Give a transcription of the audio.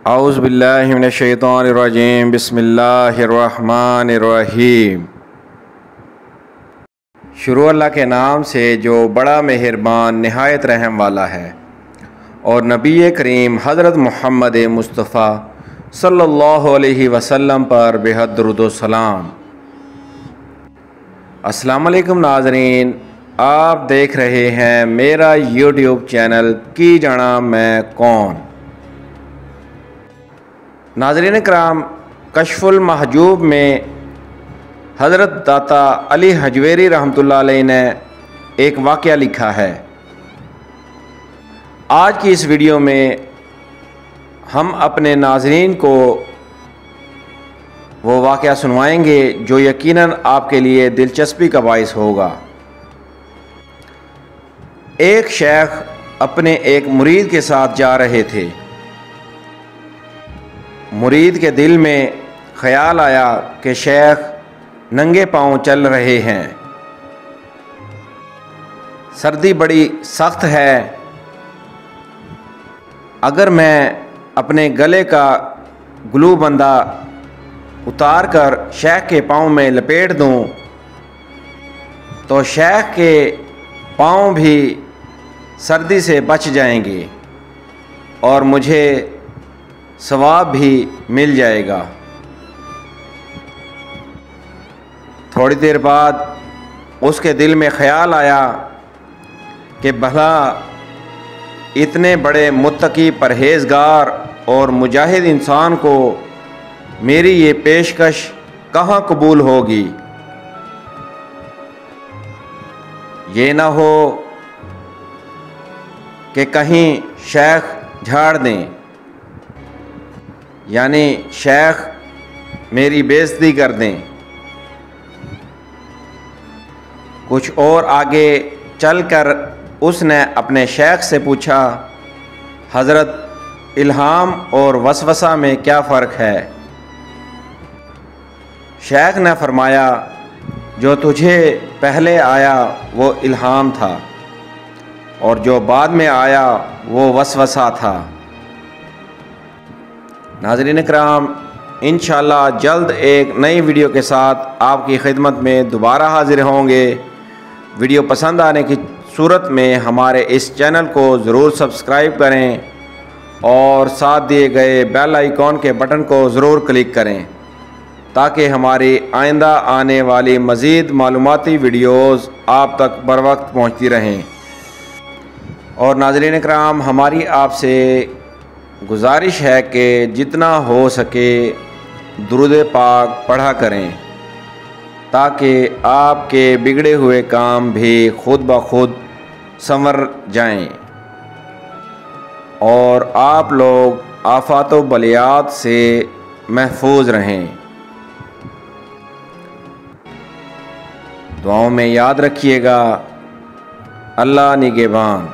औज़ु बिल्लाहि मिनश्शैतानिर्रजीम बिस्मिल्लाहिर्रहमानिर्रहीम। शुरू अल्लाह के नाम से जो बड़ा मेहरबान नहायत रहम वाला है। और नबी करीम हज़रत मोहम्मद मुस्तफ़ा सल्लल्लाहु अलैहि वसल्लम पर बेहद दुरूद व सलाम। अस्सलामु अलैकुम नाज़रीन, आप देख रहे हैं मेरा यूट्यूब चैनल की जाना मैं कौन। नाज़रीन कराम, कश्फुल महजूब में हज़रत दाता अली हजवेरी रहमतुल्लाह अलैह ने एक वाक़या लिखा है। आज की इस वीडियो में हम अपने नाज़रीन को वो वाक़या सुनवाएंगे जो यकीनन आपके लिए दिलचस्पी का बाइस होगा। एक शेख अपने एक मुरीद के साथ जा रहे थे। मुरीद के दिल में ख्याल आया कि शेख नंगे पांव चल रहे हैं, सर्दी बड़ी सख्त है, अगर मैं अपने गले का ग्लू बंदा उतार कर शेख के पाँव में लपेट दूं तो शेख के पाँव भी सर्दी से बच जाएंगे और मुझे सवाब भी मिल जाएगा। थोड़ी देर बाद उसके दिल में ख्याल आया कि भला इतने बड़े मुत्तकी परहेज़गार और मुजाहिद इंसान को मेरी ये पेशकश कहाँ कबूल होगी। ये ना हो कि कहीं शेख झाड़ दें, यानी शेख मेरी बेइज्जती कर दें। कुछ और आगे चलकर उसने अपने शेख से पूछा, हज़रत, इल्हाम और वसवसा में क्या फ़र्क है। शेख ने फरमाया, जो तुझे पहले आया वो इल्हाम था और जो बाद में आया वो वसवसा था। नाज़रीन कराम, इंशाअल्लाह जल्द एक नई वीडियो के साथ आपकी खिदमत में दोबारा हाजिर होंगे। वीडियो पसंद आने की सूरत में हमारे इस चैनल को ज़रूर सब्सक्राइब करें और साथ दिए गए बेल आइकॉन के बटन को ज़रूर क्लिक करें ताकि हमारी आइंदा आने वाली मज़ीद मालूमाती वीडियोज़ आप तक बर वक्त पहुँचती रहें। और नाज़रीन कराम, हमारी आपसे गुजारिश है कि जितना हो सके दुरूद पाक पढ़ा करें ताकि आपके बिगड़े हुए काम भी खुद ब खुद संवर जाएं और आप लोग आफात व बलियात से महफूज रहें। दुआओं में याद रखिएगा। अल्लाह निगहबान।